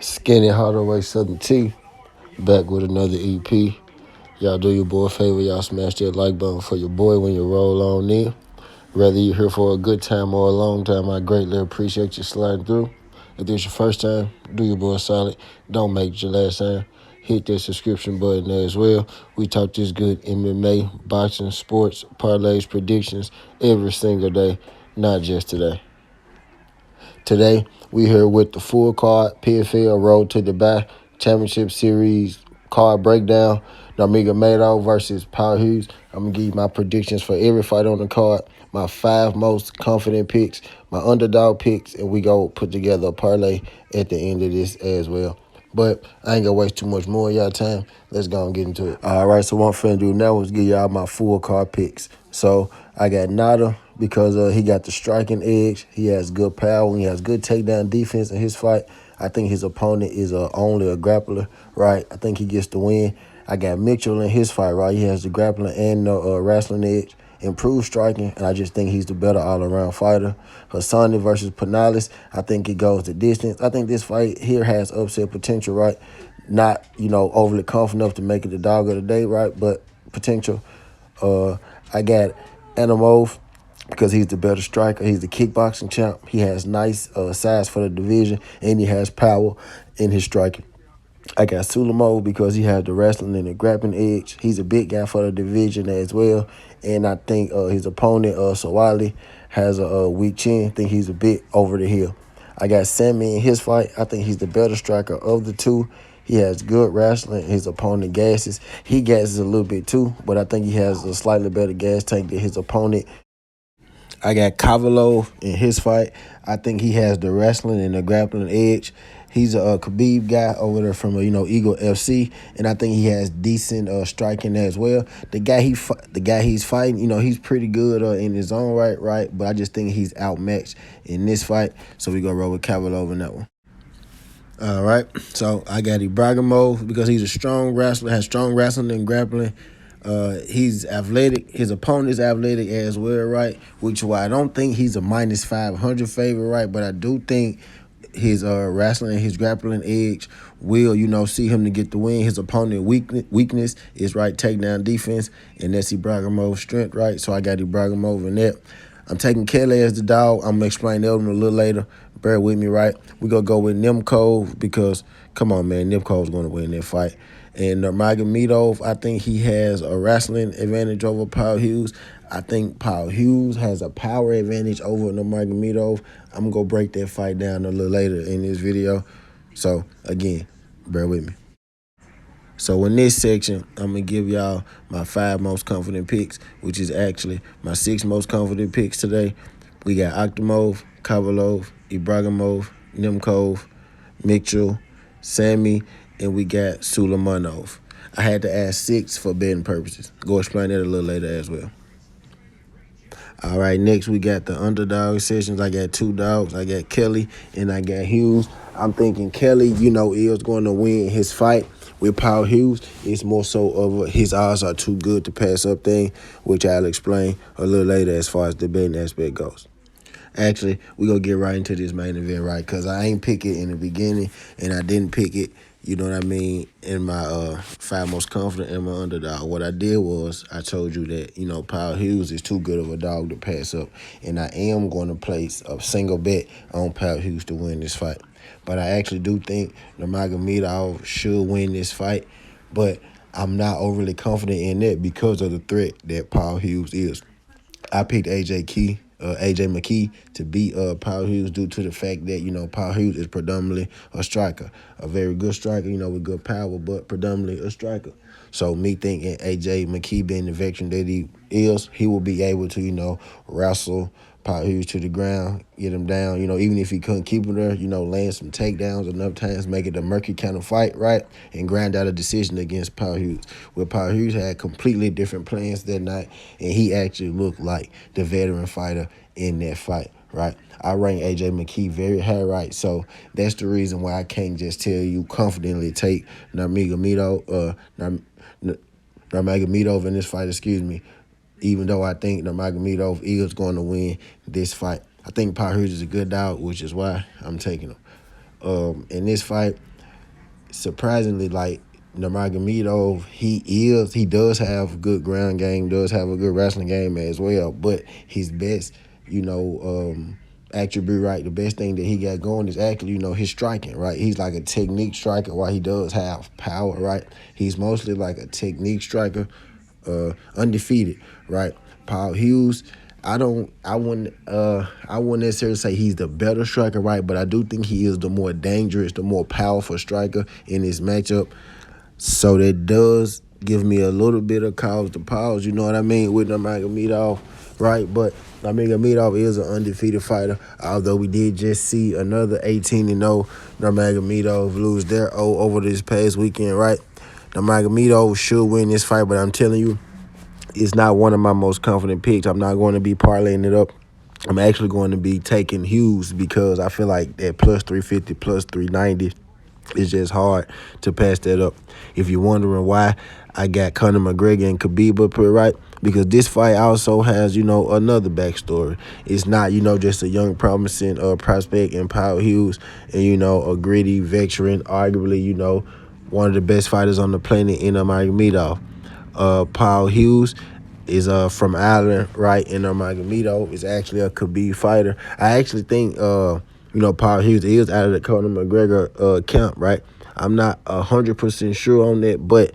Skinny Hardaway Southern T, back with another EP. Y'all do your boy a favor, y'all smash that like button for your boy when you roll on in. Whether you're here for a good time or a long time, I greatly appreciate you sliding through. If this your first time, do your boy solid. Don't make it your last time. Hit that subscription button there as well. We talk this good MMA, boxing, sports, parlays, predictions every single day, not just today. Today, we here with the full card, PFL Road to Dubai Championship Series card breakdown. Nurmagomedov versus Hughes. I'm going to give you my predictions for every fight on the card, my 5 most confident picks, my underdog picks, and we go put together a parlay at the end of this as well. But I ain't going to waste too much more of y'all time. Let's go and get into it. All right, so what I'm finna do now is give y'all my full card picks. So I got Nada because he got the striking edge. He has good power. He has good takedown defense in his fight. I think his opponent is only a grappler, right? I think he gets the win. I got Mitchell in his fight, right? He has the grappling and the wrestling edge, improved striking, and I just think he's the better all-around fighter. Hassani versus Penales, I think it goes the distance. I think this fight here has upset potential, right? Not, overly confident enough to make it the dog of the day, right? But potential. I got Animov because he's the better striker. He's the kickboxing champ. He has nice size for the division, and he has power in his striking. I got Suleiman because he has the wrestling and the grappling edge. He's a big guy for the division as well. And I think his opponent, Sawali, has a weak chin. I think he's a bit over the hill. I got Sammy in his fight. I think he's the better striker of the two. He has good wrestling. His opponent gasses. He gasses a little bit too, but I think he has a slightly better gas tank than his opponent. I got Kavalov in his fight. I think he has the wrestling and the grappling edge. He's a Khabib guy over there from Eagle FC, and I think he has decent striking as well. The guy he's fighting, he's pretty good in his own right. But I just think he's outmatched in this fight, so we gonna roll with Kavalov in that one. All right, so I got Ibrahimov because he's a strong wrestler, has strong wrestling and grappling. He's athletic. His opponent is athletic as well, right? Which why I don't think he's a minus 500 favorite, right? But I do think his wrestling and his grappling edge will, see him to get the win. His opponent weakness is right takedown defense, and that's Ibrahimov's strength, right? So I got Ibrahimov in that. I'm taking Kelly as the dog. I'm gonna explain that one a little later. Bear with me, right? We're gonna go with Nurmagomedov because, come on, man, Nurmagomedov's gonna win that fight. And Nurmagomedov, I think he has a wrestling advantage over Hughes. I think Hughes has a power advantage over Nurmagomedov. I'm going to go break that fight down a little later in this video. So, again, bear with me. So, in this section, I'm going to give y'all my 5 most confident picks, which is actually my 6 most confident picks today. We got Akhtamov, Kavalov, Ibrahimov, Nurmagomedov, Mitchell, Sammy, and we got Suleimanov. I had to add 6 for betting purposes. Go explain that a little later as well. All right, next we got the underdog sessions. I got 2 dogs. I got Kelly and I got Hughes. I'm thinking Kelly, is going to win his fight with Hughes. It's more so of his odds are too good to pass up thing, which I'll explain a little later as far as the betting aspect goes. Actually, we're going to get right into this main event, right? Because I ain't pick it in the beginning, and I didn't pick it, in my 5 most confident and my underdog. What I did was I told you that, Paul Hughes is too good of a dog to pass up, and I am going to place a single bet on Paul Hughes to win this fight. But I actually do think Nurmagomedov should win this fight, but I'm not overly confident in that because of the threat that Paul Hughes is. I picked AJ McKee to beat Paul Hughes due to the fact that, Paul Hughes is predominantly a striker, a very good striker, with good power, but predominantly a striker. So me thinking AJ McKee being the veteran that he is, he will be able to, wrestle Paul Hughes to the ground, get him down, even if he couldn't keep him there, land some takedowns enough times, make it a murky kind of fight, right? And grind out a decision against Paul Hughes. Where Paul Hughes had completely different plans that night, and he actually looked like the veteran fighter in that fight, right? I rank AJ McKee very high, right? So that's the reason why I can't just tell you confidently take Nurmagomedov in this fight, even though I think Nurmagomedov is going to win this fight. I think Paul Hughes is a good dog, which is why I'm taking him. In this fight, surprisingly, like Nurmagomedov, he does have good ground game, does have a good wrestling game as well. But his best, attribute, right? The best thing that he got going is actually, his striking, right? He's like a technique striker. While he does have power, right? He's mostly like a technique striker, undefeated, right? Paul Hughes, I wouldn't necessarily say he's the better striker, right? But I do think he is the more dangerous, the more powerful striker in this matchup. So that does give me a little bit of cause to pause, you know what I mean, with Nurmagomedov, right? But Nurmagomedov is an undefeated fighter, although we did just see another 18-0 Nurmagomedov lose their O over this past weekend, right? Nurmagomedov should win this fight, but I'm telling you, it's not one of my most confident picks. I'm not going to be parlaying it up. I'm actually going to be taking Hughes because I feel like that plus 350, plus 390, it's just hard to pass that up. If you're wondering why I got Conor McGregor and Khabib up here, right? Because this fight also has, another backstory. It's not, just a young, promising prospect in Paul Hughes and, a gritty veteran, arguably, one of the best fighters on the planet in Nurmagomedov. Paul Hughes is from Ireland, right? And Nurmagomedov is actually a Khabib fighter. I actually think Paul Hughes is out of the Conor McGregor camp, right? I'm not 100% sure on that, but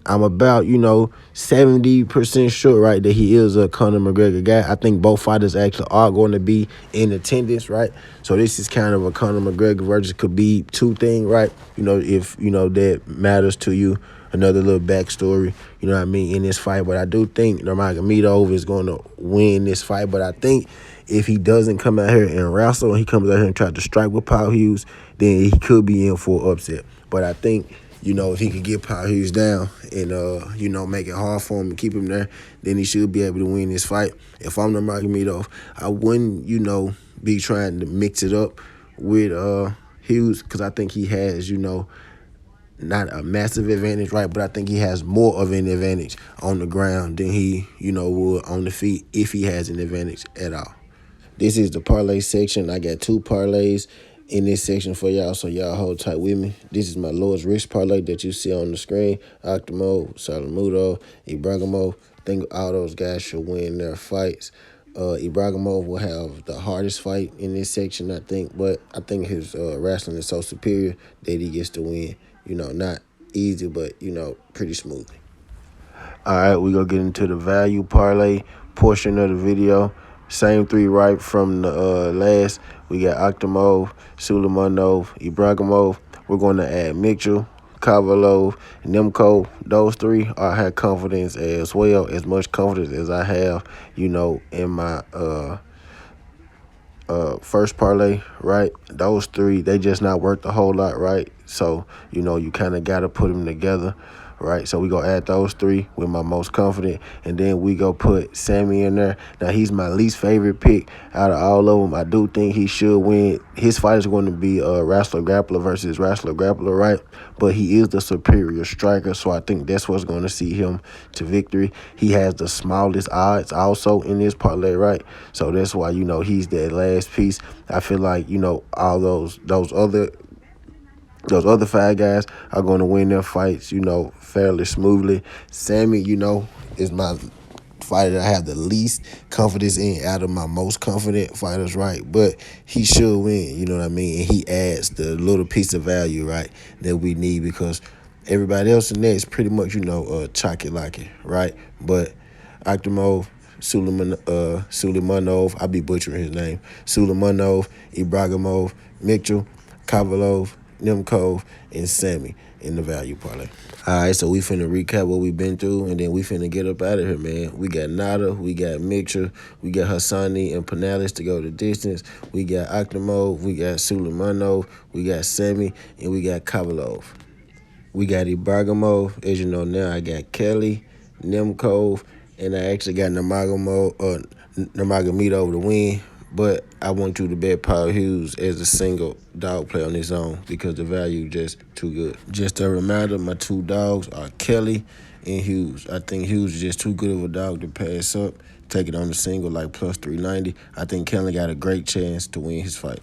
I'm about 70% sure, right, that he is a Conor McGregor guy. I think both fighters actually are going to be in attendance, right? So this is kind of a Conor McGregor versus Khabib 2 thing, right? If that matters to you. Another little backstory, you know what I mean, in this fight. But I do think Nurmagomedov is going to win this fight. But I think if he doesn't come out here and wrestle, and he comes out here and try to strike with Paul Hughes, then he could be in for an upset. But I think, if he could get Paul Hughes down and, make it hard for him and keep him there, then he should be able to win this fight. If I'm Nurmagomedov, I wouldn't, be trying to mix it up with Hughes because I think he has, not a massive advantage, right? But I think he has more of an advantage on the ground than he, would on the feet if he has an advantage at all. This is the parlay section. I got 2 parlays in this section for y'all, so y'all hold tight with me. This is my lowest risk parlay that you see on the screen. Octomov, Salamudo, Ibragimov. I think all those guys should win their fights. Ibragimov will have the hardest fight in this section, I think, but I think his wrestling is so superior that he gets to win. Not easy, but, pretty smoothly. All right, we're going to get into the value parlay portion of the video. Same 3 right from the last. We got Octomov, Suleimanov, Ibragimov. We're going to add Mitchell, Kovalov, Nemko. Those 3 I have confidence as well, as much confidence as I have, in my first parlay, right? Those 3, they just not worth a whole lot, right? So, you kind of got to put them together, right? So we going to add those 3 with my most confident, and then we go put Sammy in there. Now, he's my least favorite pick out of all of them. I do think he should win. His fight is going to be wrestler-grappler versus wrestler-grappler, right? But he is the superior striker, so I think that's what's going to see him to victory. He has the smallest odds also in this parlay, right? So that's why, he's that last piece. I feel like, all those other 5 guys are going to win their fights, fairly smoothly. Sammy, is my fighter that I have the least confidence in out of my most confident fighters, right? But he should win, you know what I mean? And he adds the little piece of value, right, that we need because everybody else in there is pretty much, chocolate-like, right? But Octomov, Suleimanov, I be butchering his name, Suleimanov, Ibragimov, Mitchell, Kovalov, Nemko, and Sammy in the value parlay. All right, so we finna recap what we've been through, and then we finna get up out of here, man. We got Nada, we got Mitchell, we got Hassani and Panalis to go the distance. We got Octomov, we got Suleimanov, we got Sammy, and we got Kovalov. We got Ibragimov. As you know now, I got Kelly, Nemko, and I actually got Nurmagomedov to win. But I want you to bet Paul Hughes as a single dog play on his own because the value just too good. Just a reminder, my 2 dogs are Kelly and Hughes. I think Hughes is just too good of a dog to pass up. Take it on the single like plus 390. I think Kelly got a great chance to win his fight.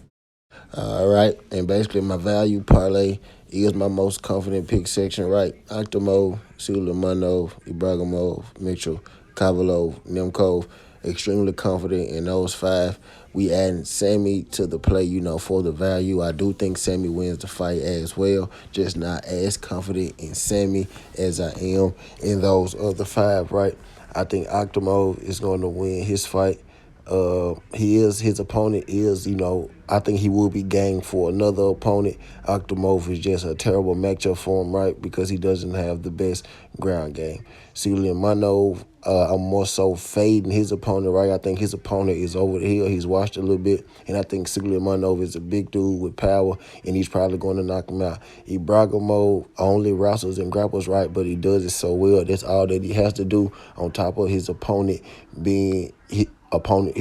All right, and basically my value parlay is my most confident pick section, right? Octomov, Nurmagomedov, Ibrahimov, Mitchell, Kovalov, Nemkov. Extremely confident in those five. We adding Sammy to the play, for the value. I do think Sammy wins the fight as well. Just not as confident in Sammy as I am in those other five, right? I think Octomov is going to win his fight. His opponent is, I think he will be game for another opponent. Octomov is just a terrible matchup for him, right? Because he doesn't have the best ground game. Manov, I'm more so fading his opponent, right? I think his opponent is over the hill. He's washed a little bit. And I think Manov is a big dude with power, and he's probably going to knock him out. Ibrahimov only wrestles and grapples, right? But he does it so well. That's all that he has to do on top of his opponent being his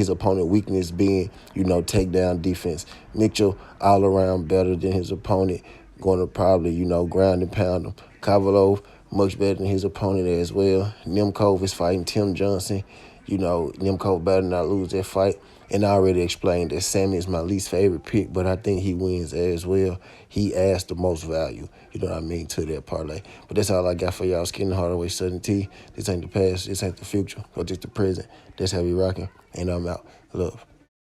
opponent weakness being, takedown defense. Mitchell all around better than his opponent, going to probably, ground and pound him. Kovalov much better than his opponent as well. Nemkov is fighting Tim Johnson. Nemkov better not lose that fight. And I already explained that Sammy is my least favorite pick, but I think he wins as well. He adds the most value, to that parlay. But that's all I got for y'all. Skin the Hardaway Southern T. This ain't the past. This ain't the future. Or just the present. That's how we rocking. And I'm out. Love.